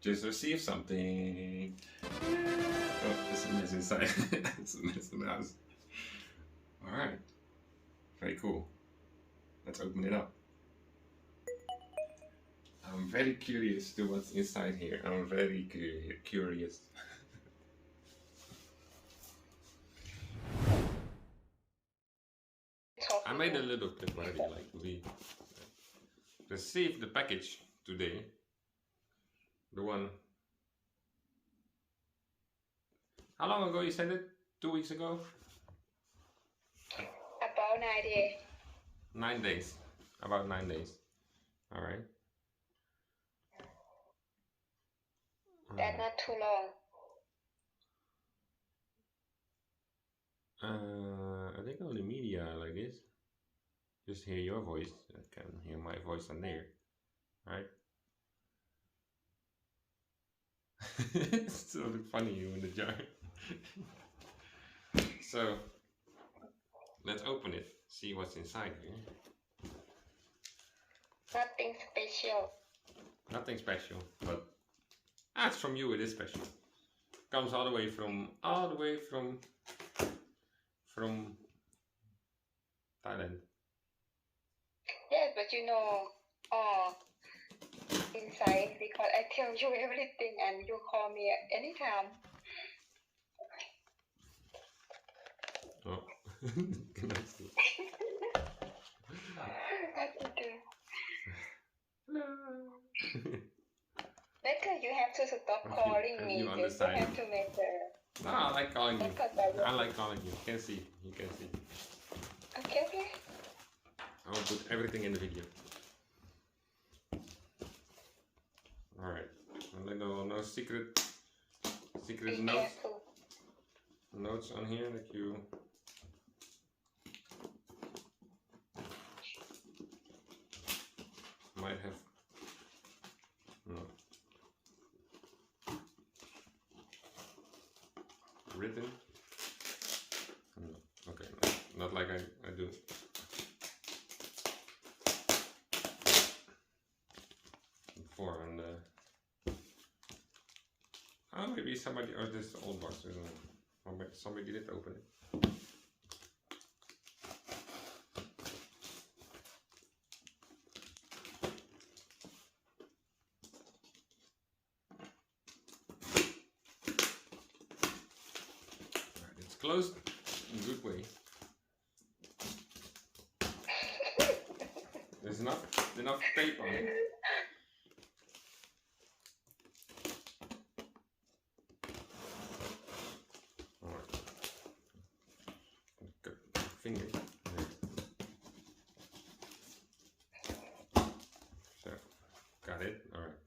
just received something. Oh, there's a mess inside. It's a mess in the house. Alright. Very cool. Let's open it up. I'm very curious to what's inside here. I'm very curious. I made a little clip already, like we received the package today. The one. How long ago you sent it? 2 weeks ago? About 9 days. 9 days. About 9 days. Alright. That's not too long. I think on the media like this. Just hear your voice. I can hear my voice on there. Right? It still look funny you in the jar. So let's open it. See what's inside here. Nothing special. Nothing special, but it's from you. It is special. Comes all the way from Thailand. Yes, but you know, inside because I tell you everything and you call me anytime. Oh. Can I see? Later you have to stop calling me. You have to make the... No, I like calling you. I like calling you. You can see. You can see. Okay, okay. I will put everything in the video. Alright. No secret notes. Careful. Notes on here that you might have. No. Written. No. Okay, no. Not like I do. Before and oh, maybe somebody, or this old box. I don't know. Or maybe somebody did open it. Alright, it's closed in a good way. There's enough tape on it. Finger. So, got it. All right.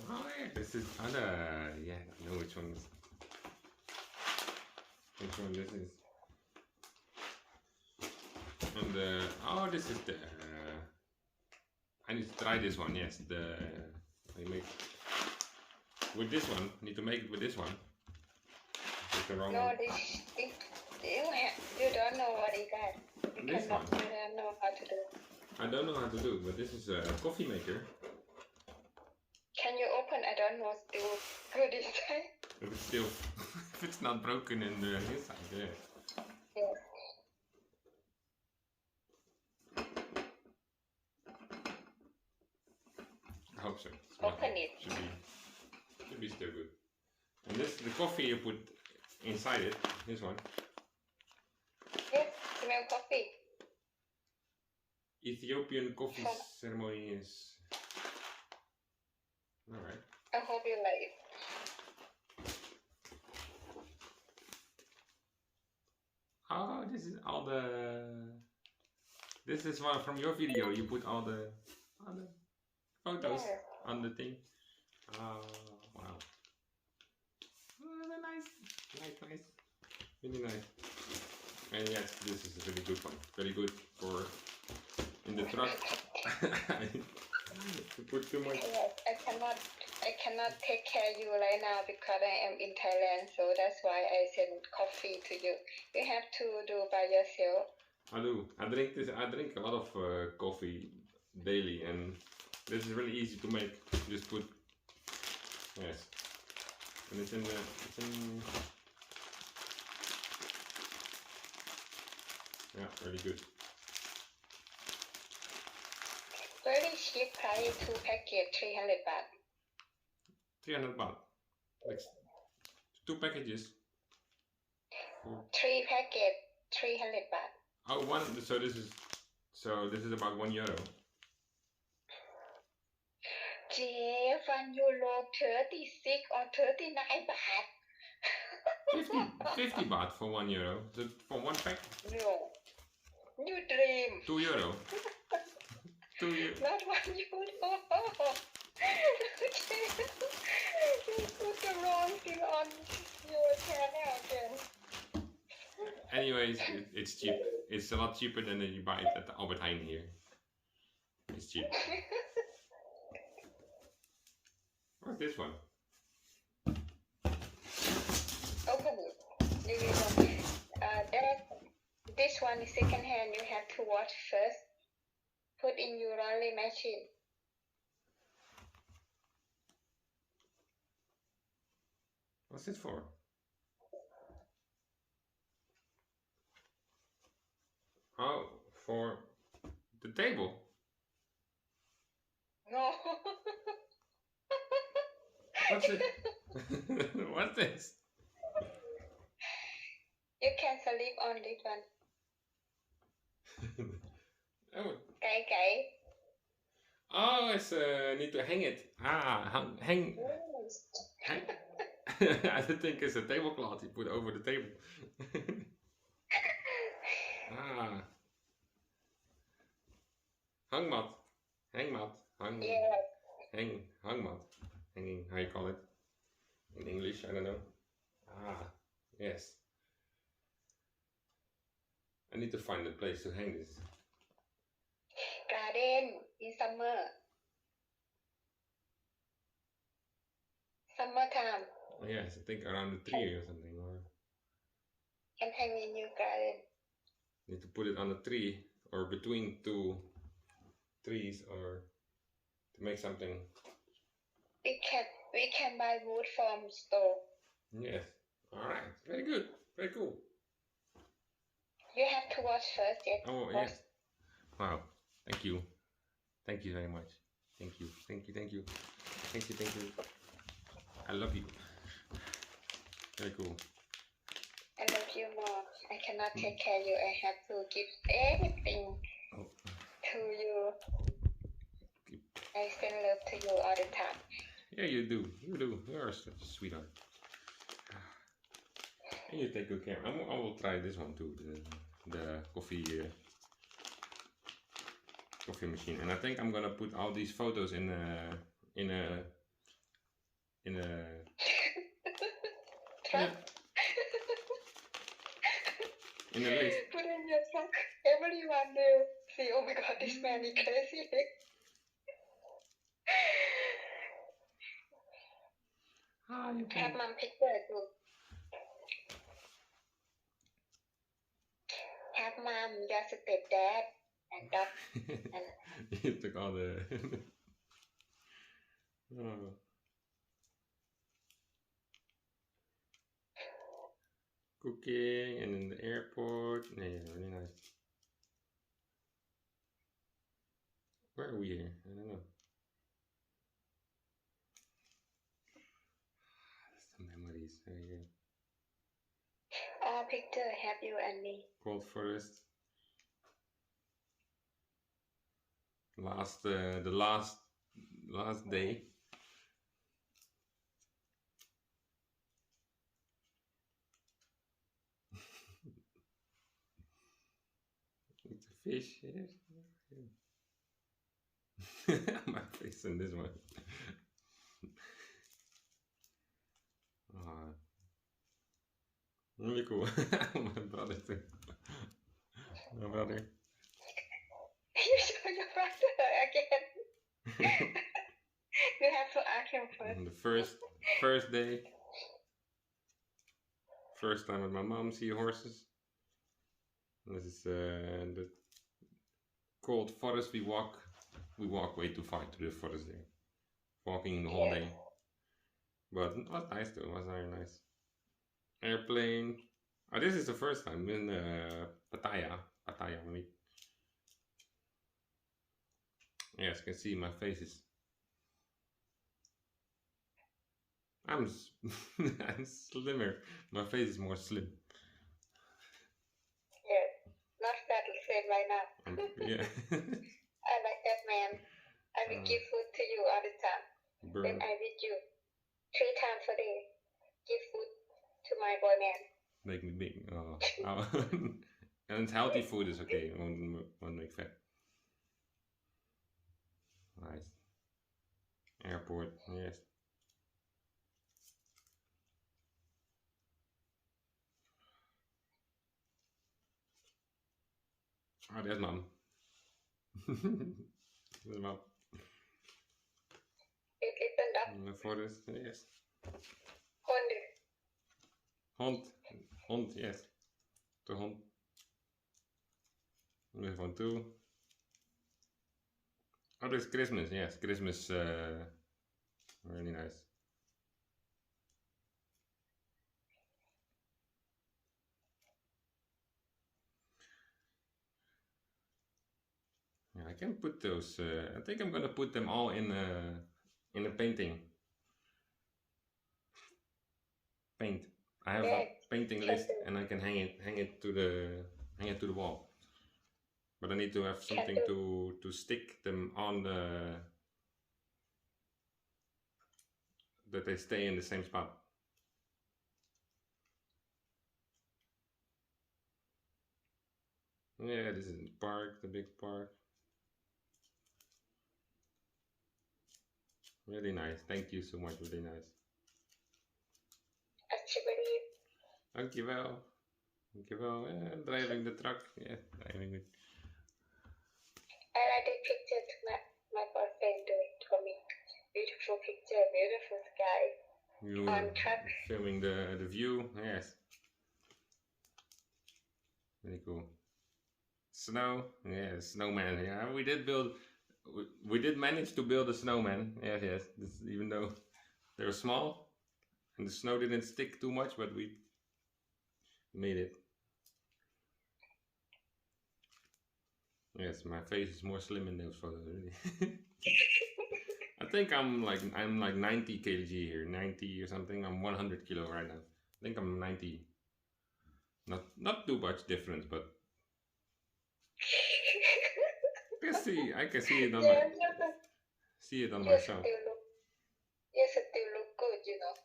Oh yeah, this is other. Yeah, I know which one is. Which one this is? And oh, this is the. I need to try this one. Yes, I make with this one. I need to make it with this one. With the wrong no, one. You don't know what is that. You This one. You don't know how to do. I don't know how to do, but this is a coffee maker. Can you open? I don't know. Still good inside. If it's still, if it's not broken in the inside, yeah. Yes. I hope so. Open it. Should be still good. And this, the coffee you put inside it. This one. Yes, smell coffee. Ethiopian coffee ceremony is. All right. I hope you like it. Oh, this is all the. This is one from your video. You put all the photos on the thing. Oh, wow. Oh, nice. Really nice. And yes, this is a very good one. Very good for in the truck. You put too much. Yes, I cannot take care of you right now because I am in Thailand, so that's why I send coffee to you. You have to do by yourself. I do. I drink this. I drink a lot of coffee daily, and this is really easy to make. Just put yes, and it's in yeah, really good. Very cheap price, 2 packets, 300 baht. 300 baht. Like 2 packages. 3 packets, 300 baht. Oh, one. So this is about €1. Jeff, €1 36 or 39 baht. 50 baht for €1. So for one pack. No, you dream. €2. 2 euros. Not €1. You put the wrong thing on your channel again. Anyways, it's cheap. It's a lot cheaper than you buy it at the Albert Heijn here. It's cheap. What's this one? Open it. This one is second hand. You have to wash first. Put in your laundry machine. What's it for? Oh, for the table. No. What's it? What's this? You can sleep on this one. Oh. Okay. Oh, it's need to hang it. Hang. I think it's a tablecloth you put over the table. Hangmat. Hangmat. Yeah. Hangmat. Hanging, how you call it in English? I don't know. Yes. I need to find a place to hang this. Garden in summer. Summertime. Oh, yes, I think around the tree or something. Or can hang in your garden. Need to put it on a tree or between 2 trees or to make something. We can buy wood from store. Yes. All right. Very good. Very cool. You have to wash first. Yes. Oh yes. Wow. Thank you. Thank you very much. Thank you. Thank you. Thank you. Thank you. Thank you. I love you. Very cool. I love you more. I cannot take care of you. I have to give everything to you. I send love to you all the time. Yeah, you do. You do. You're such a sweetheart. And you take good care. I will try this one too. The coffee machine. And I think I'm gonna put all these photos in a Truck. In a list. Put in your truck. Everyone will see, oh my god, this man is crazy. Have mom picture too. Have mom, your stepdad, and dog. You took all the cooking and in the airport. Yeah, really nice. Where are we here? I don't know. Some memories. There you go. All picture have you and me. Cold forest. The last day. With the fish here. My face in this one. Really cool. My brother too. My brother. You show your brother again. You have to ask him first. On the first day, first time with my mom see horses. This is the cold forest. We walk way too far to the forest there. Walking the whole day. But it was nice though, it was very nice. Airplane. Oh, this is the first time in Pattaya. Yes, you can see my faces. I'm slimmer. My face is more slim. Yes, not that same right now. Yeah. I like that man. I will give food to you all the time. Then I with you 3 times a day. Give food to my boy man. Make me big. Oh. And healthy food is okay. Won't make fat. Nice. Airport. Yes. Oh, there's mom. There's mom. It opened up. The forest. Yes. Hond, yes. The hond. Move on too. Oh, there's Christmas, yes. Christmas, really nice. Yeah, I can put those, I think I'm gonna put them all in a painting. Paint. I have a painting list and I can hang it to the wall. But I need to have something to stick them on that they stay in the same spot. Yeah, this is the park, the big park. Really nice. Thank you so much. Really nice. Dankjewel. Dankjewel. Driving the truck. Yeah, driving it. I like the picture to my boyfriend doing for me. Beautiful picture, beautiful sky. You on truck. Filming the view. Yes. Very cool. Snow. Yeah, snowman. Yeah, we did manage to build a snowman. Yes, yes. Even though they were small and the snow didn't stick too much, but we made it. Yes, my face is more slim in those photos, really. I think I'm like 90 kg here, 90 or something. I'm 100 kilo right now. I think I'm 90. Not too much difference, but I can see it on myself. You still look good, you know.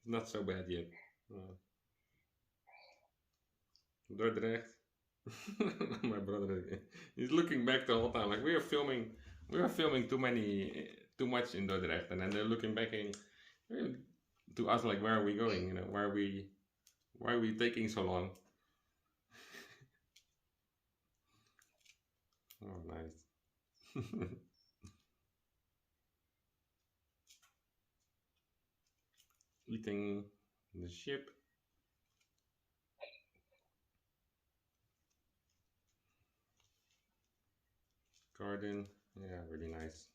Not so bad yet. Dordrecht. My brother, he's looking back the whole time. Like we are filming too much in Dordrecht, and then they're looking back to us like, where are we going? You know, why are we taking so long? Oh, nice. Eating the ship. Garden, yeah, really nice.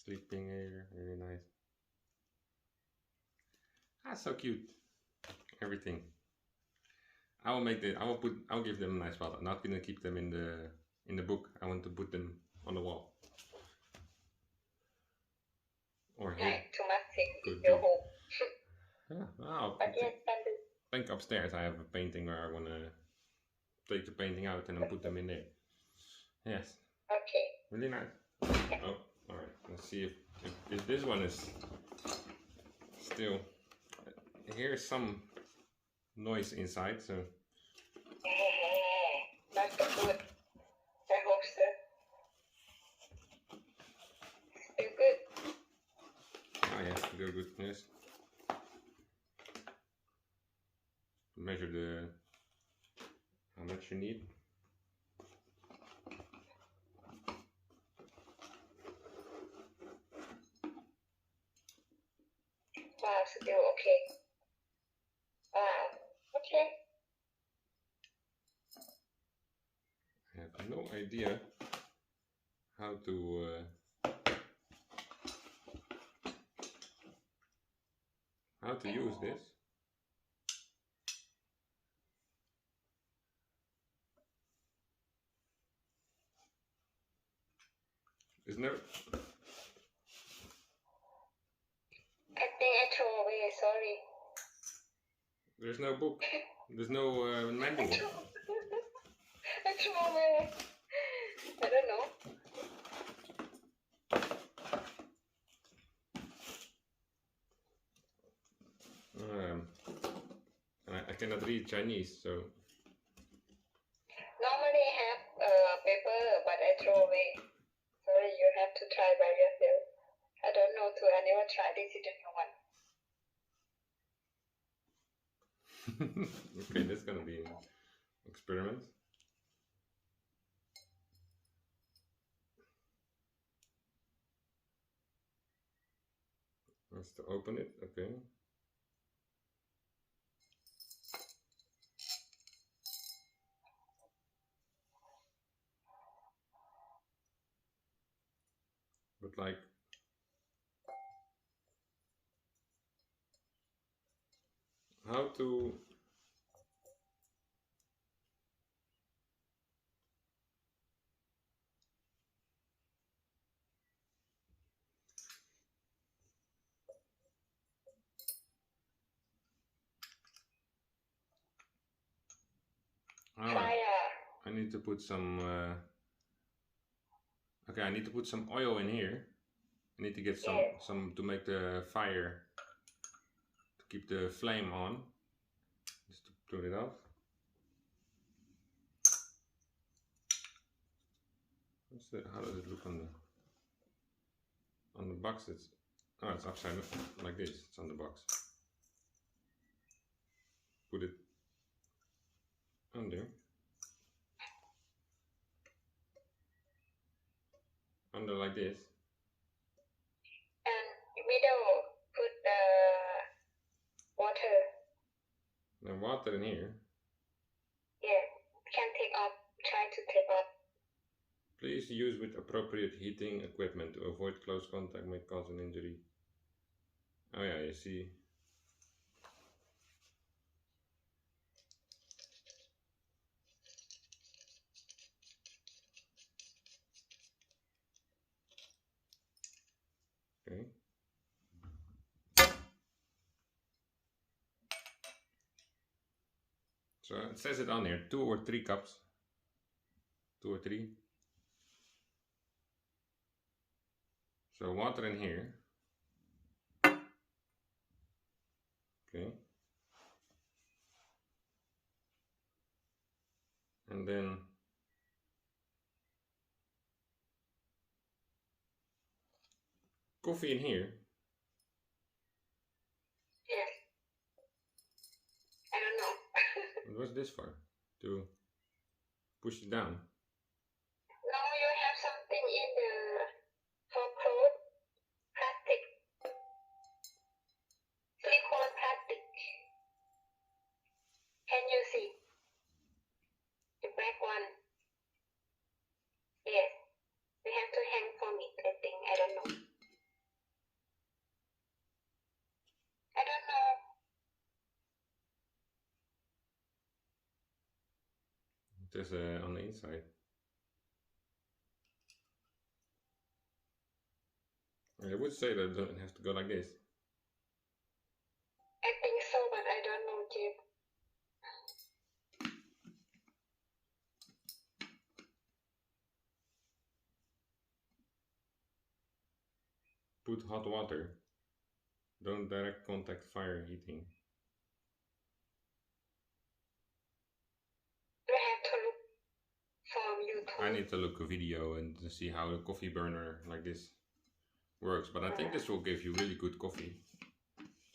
Sleeping area, really nice. Ah, so cute. Everything. I'll give them a nice spot. I'm not gonna keep them in the book. I want to put them on the wall. Or here. Too much things in your home. Yeah, wow. I think upstairs I have a painting where I wanna take the painting out and then put them in there. Yes. Okay. Really nice. Oh, alright. Let's see if this one is still. Here's some noise inside, so. That's the good. I hope so. Still good. Oh yeah, good. Yes. Measure how much you need. Wow, still okay. Wow, okay. I have no idea how to use this. There's no. I think I throw away, sorry. There's no book. There's no manual. I throw away. I don't know. I cannot read Chinese, so. Normally I have paper, but I throw away. Sorry, you have to try by yourself. I don't know too. I never tried. This is the new one. Okay, that's gonna be an experiment. Let's to open it. Okay. But like, how to I need to put some okay, I need to put some oil in here. I need to get some to make the fire, to keep the flame on. Just to turn it off. How does it look on the box? It's upside down like this. It's on the box. Put it under like this. And middle, put the water. Now water in here. Yeah, can take off. Try to take off. Please use with appropriate heating equipment to avoid close contact may cause an injury. Oh yeah, you see. Okay. So it says it on here, 2 or 3 cups. 2 or 3. So water in here. Okay. And then coffee in here. Yes. I don't know. What's this for? To push it down. No, you have something in the for clothes. Plastic. Silicone plastic. Can you see? The black one. Yes. We have to hang from it, I think. I don't know. I don't know. There's on the inside. I would say that it doesn't have to go like this. I think so, but I don't know, Jim. Put hot water. Don't direct contact fire heating. You have to look from YouTube. I need to look a video and to see how the coffee burner like this works. But I think this will give you really good coffee.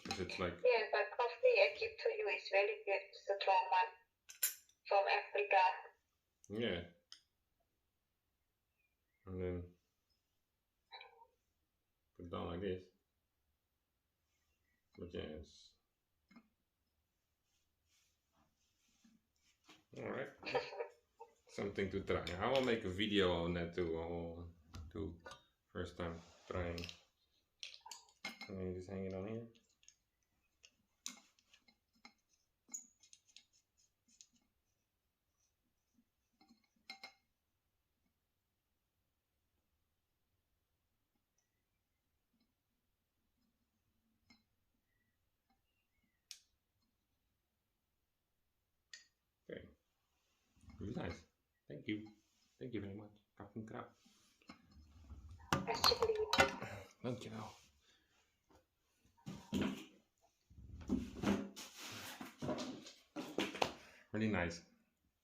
Because it's like... Yeah, but coffee I give to you is very good. Strong one. From Africa. Yeah. And then put it down like this. But But yes. Alright. Something to try. I will make a video on that too. I will do first time trying. Let me just hang it on here. Okay. Really nice. Thank you. Thank you very much. Captain Crab. Dankjewel. Really nice.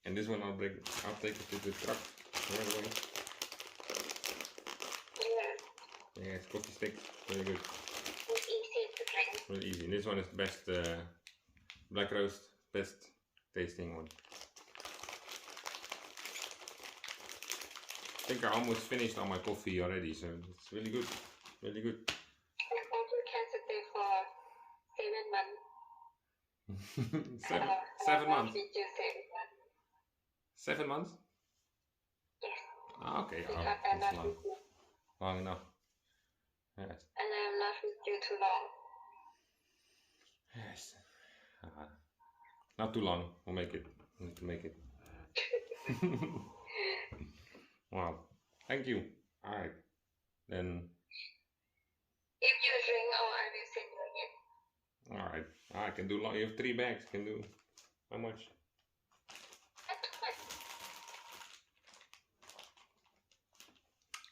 And this one I'll take it to the truck right away. Yeah. Yes, coffee stick. Very good. It's easy to drink. Really easy. And this one is the best black roast, best tasting one. I think I almost finished all my coffee already, so it's really good. Really good. I hope you can stay for 7 months. 7 months. Did you say? 7 months? Yes. Ah, okay. Because Oh, I'm that's not long. with you. Long enough. Yes. And I'm not with you too long. Yes. Not too long. We'll make it. We need to make it. Wow. Thank you. Alright. Then. If you drink all, I will send you again. Alright. I can do long. You have 3 bags. Can do. How much? Not too much.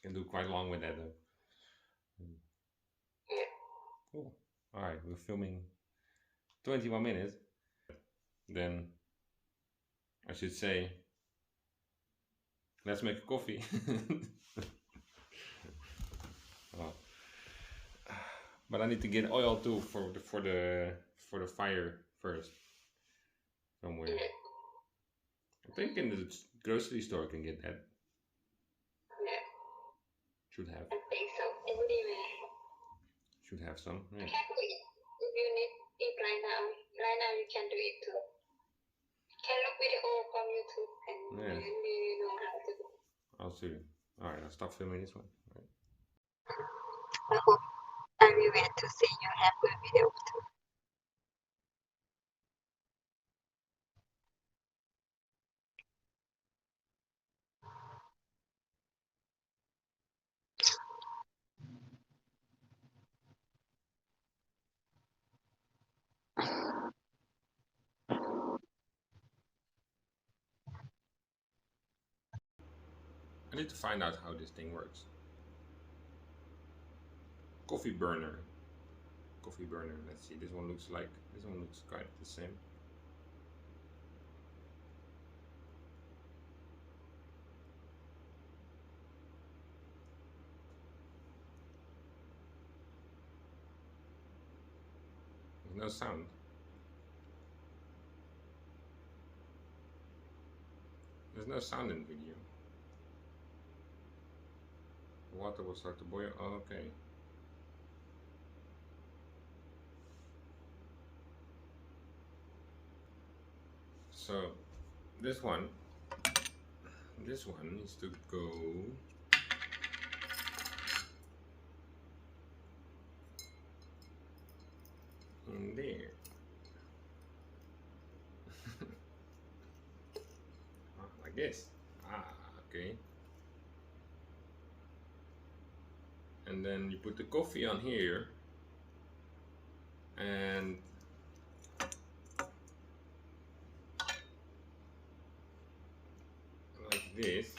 Can do quite long with that though. Yeah. Cool. Alright. We're filming 21 minutes. Then I should say, let's make a coffee. Well, but I need to get oil too for the fire first. Somewhere. I think in the grocery store I can get that. Yeah. Should have. I think so. Anyway. Should have some. Yeah. You can do it. If you need it right now you can do it too. Can look video from YouTube and you know how to do it. I'll see. Alright, I'll stop filming this one. Right. I hope I will wait to see you have a video too. I need to find out how this thing works. Coffee burner. Coffee burner. Let's see. This one looks quite the same. There's no sound. There's no sound in the video. The water will start to boil. Oh, okay. So this one needs to go in there. Like this. Okay. And then you put the coffee on here, and like this.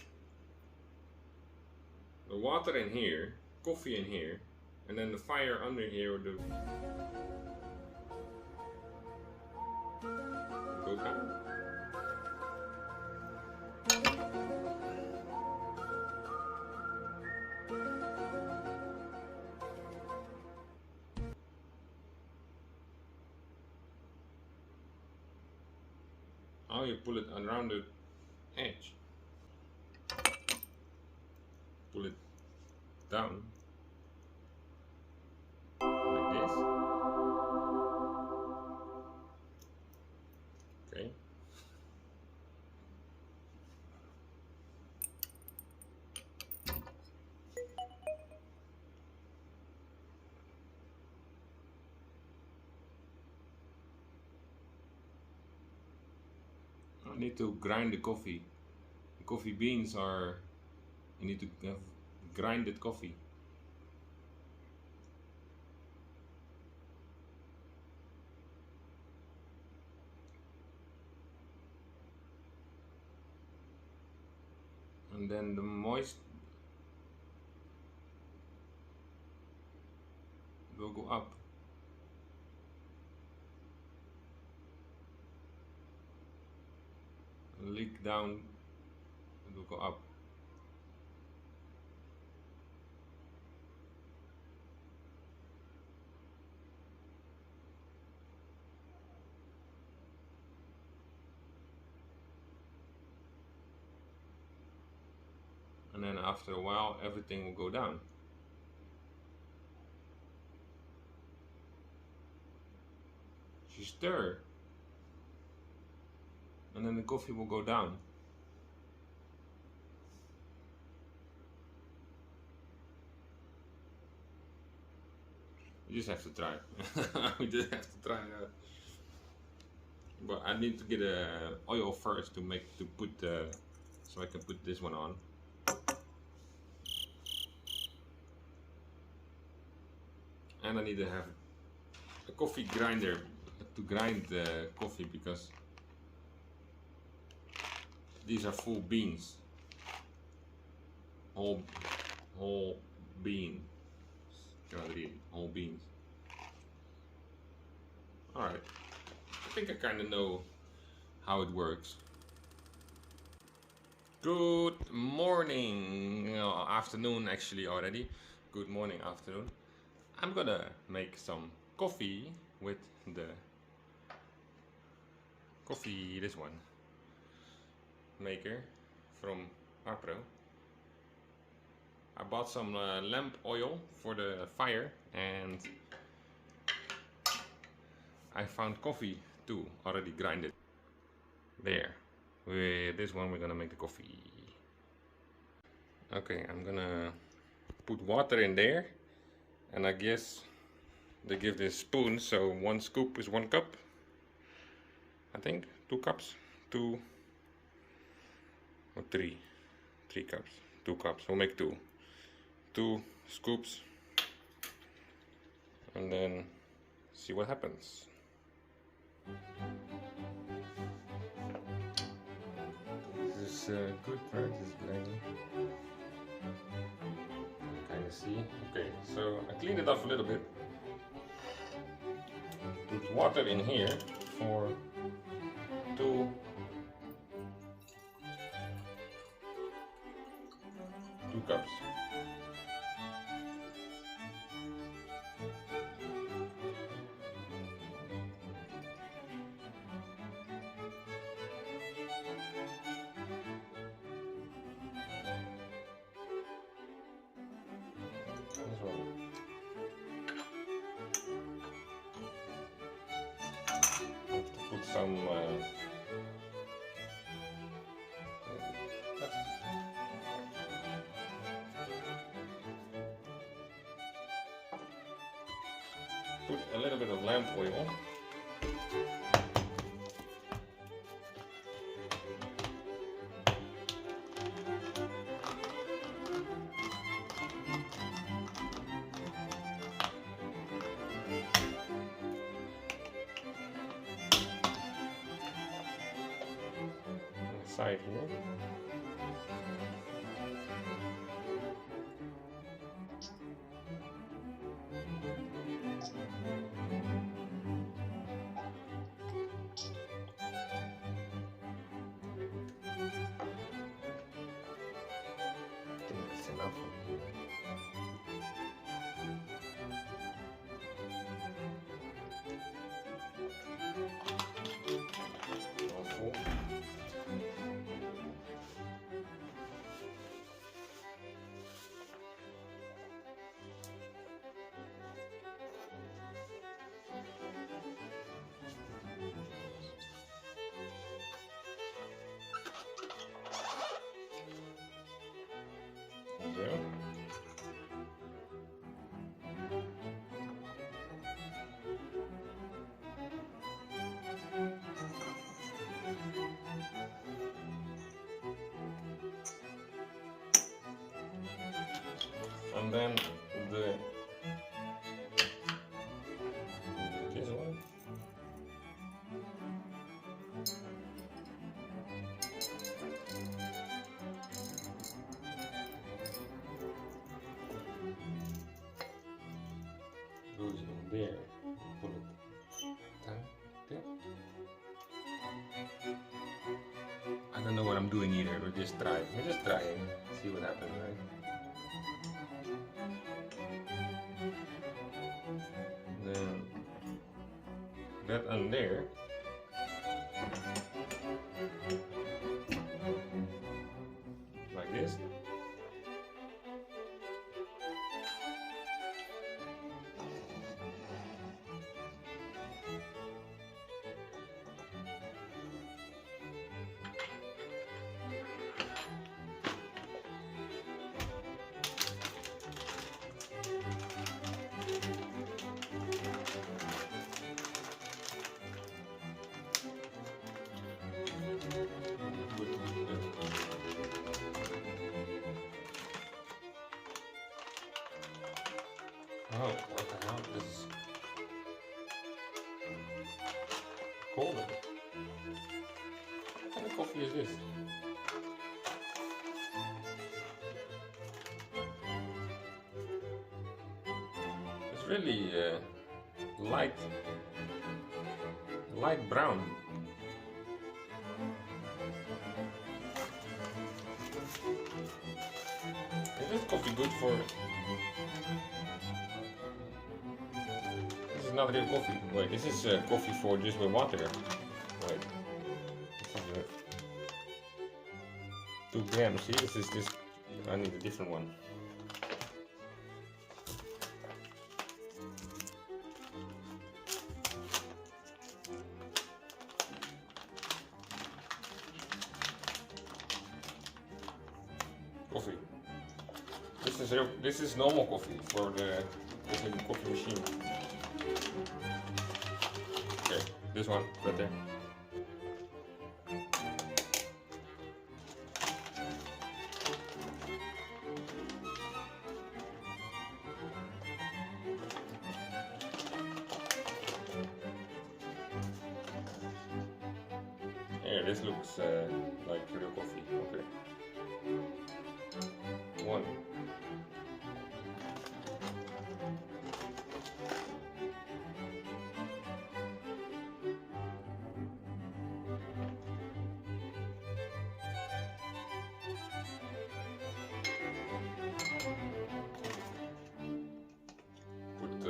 The water in here, coffee in here, and then the fire under here would go down. Now you pull it around the edge. Pull it down like this. I need to grind the coffee. The coffee beans are, you need to have grinded coffee. And then the moist will go up. And leak down, it will go up. And then after a while, everything will go down. You stir, and then the coffee will go down. You just have to try. We just have to try it out. But I need to get a oil first to put so I can put this one on. And I need to have a coffee grinder to grind the coffee, because these are full beans, whole bean. Cannot read it. Whole beans. All right. I think I kind of know how it works. Good morning, afternoon actually already. Good morning, afternoon. I'm gonna make some coffee with the this one, maker from Harpro. I bought some lamp oil for the fire, and I found coffee too, already grinded. There. With this one we're gonna make the coffee. Okay, I'm gonna put water in there, and I guess they give this spoon, so 1 scoop is 1 cup. I think 2 cups, 2 or 3 cups, 2 cups. We'll make 2 scoops, and then see what happens. This is good, right? This is blending. Kind of see. Okay, so I cleaned it off a little bit. Put water in here for 2 cups. This one. Have to put some put a little bit of lamp oil. Side here. I think that's enough. All full. Zo. and then this one. Goes in there. Pull it down. Okay. I don't know what I'm doing either. We're just trying. See what happens, right? Then that on there. Like this. Oh, what the hell? This is cold. What kind of coffee is this? It's really light brown. Is this coffee good for? This is not real coffee. Wait, this is coffee for just with water. Wait, this is 2 grams. See, this is this. I need a different one. Coffee. This is normal coffee for the coffee machine. Okay, this one right there. Yeah, this looks like real coffee. Okay. One. Put a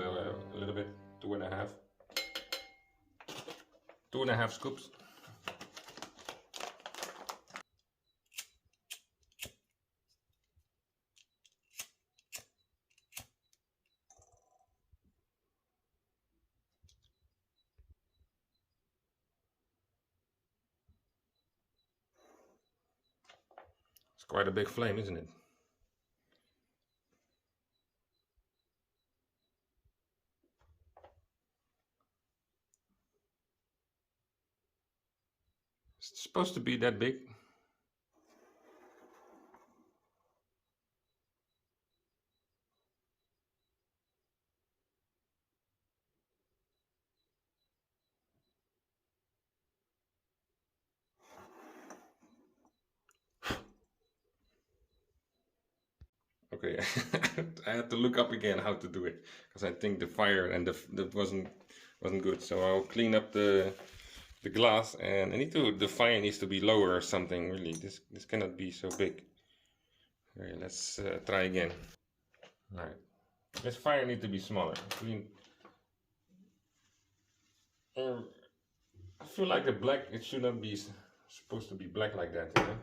little bit, 2.5. 2.5 scoops. It's quite a big flame, isn't it? It's supposed to be that big. Okay, I had to look up again how to do it because I think the fire and that wasn't good. So I'll clean up the glass, and the fire needs to be lower or something. Really, this cannot be so big. Okay, let's try again. All right, this fire needs to be smaller. Clean. I feel like the black, it should not be supposed to be black like that. You know?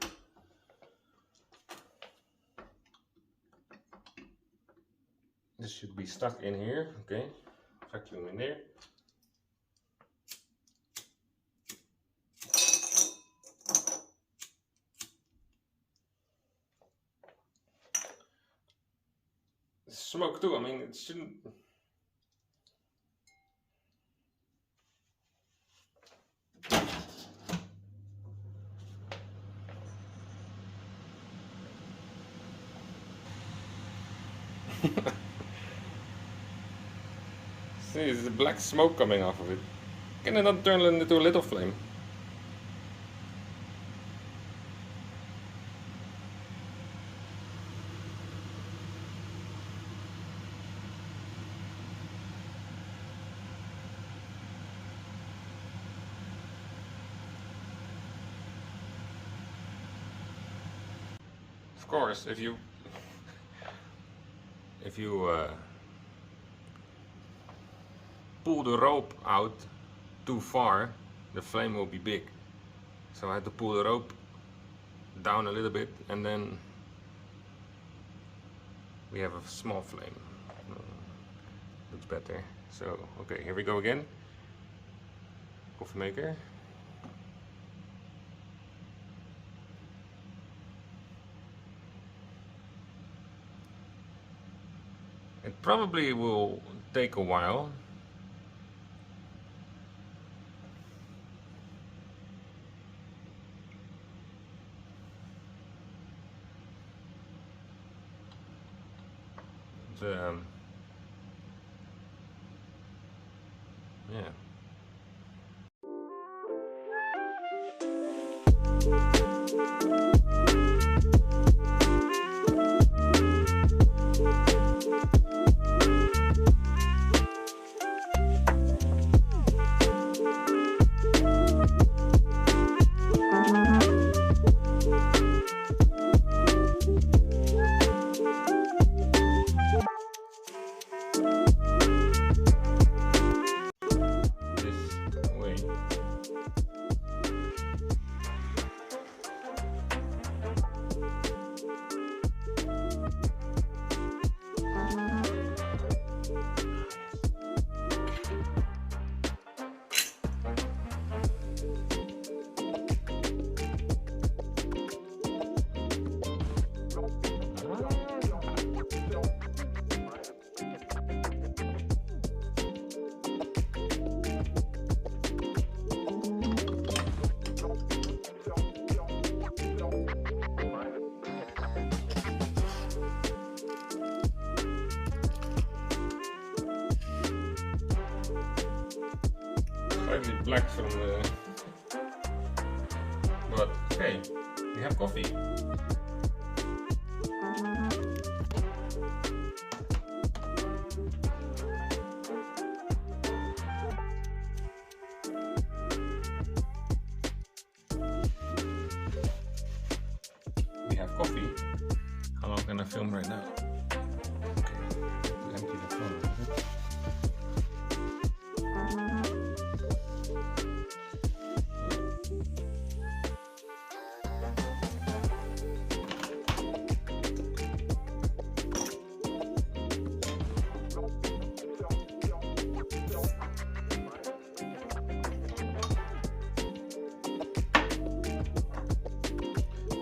This should be stuck in here. Okay, vacuum in there. Smoke too. I mean, it shouldn't. See, there's a black smoke coming off of it. Can I not turn it into a little flame? Of course, if you pull the rope out too far, the flame will be big. So I had to pull the rope down a little bit, and then we have a small flame. Looks better. So, okay, here we go again. Coffee maker. It probably will take a while. Yeah. Slightly black from the... But hey, we have coffee. We have coffee. How long can I film right now? Okay, empty the phone.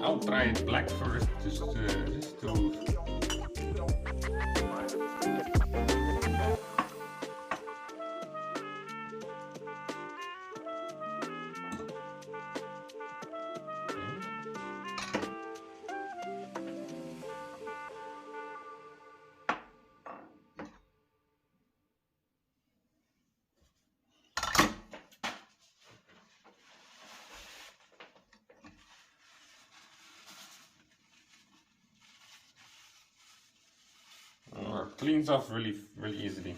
I'll try it black first, just to... cleans off really easily.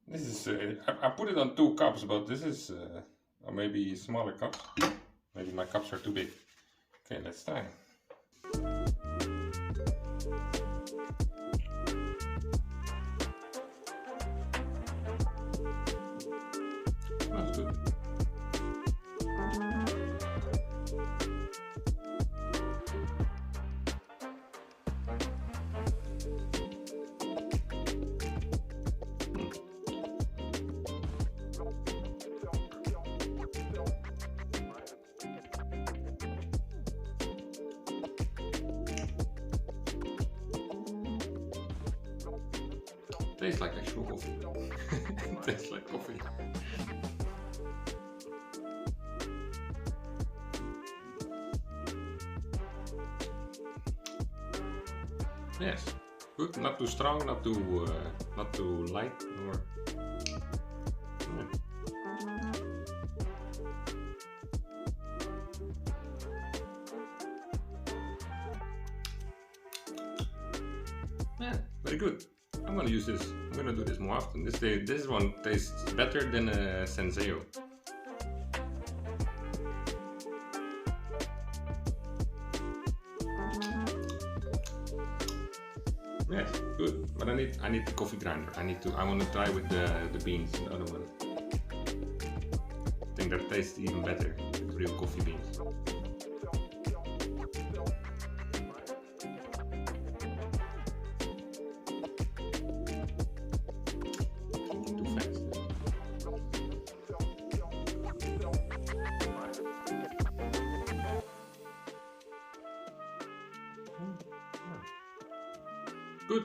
This is, I put it on 2 cups, but this is, or maybe smaller cups. Maybe my cups are too big. Okay, let's try. That's good. Tastes like actual coffee. Tastes like coffee. Yes, good. Not too strong, not too light, or. Yeah, very good. I'm gonna use this. I'm gonna do this more often. This one tastes better than a Senseo. Yes, good. But I need the coffee grinder. I want to try with the beans, the other one. I think that tastes even better with real coffee beans. Too fast. Good.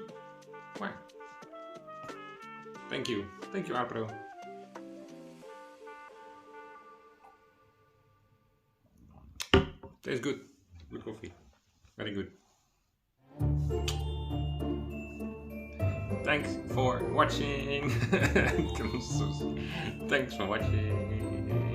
Wow. Thank you, Apro. Tastes good. Good coffee. Very good. Thanks for watching. Thanks for watching.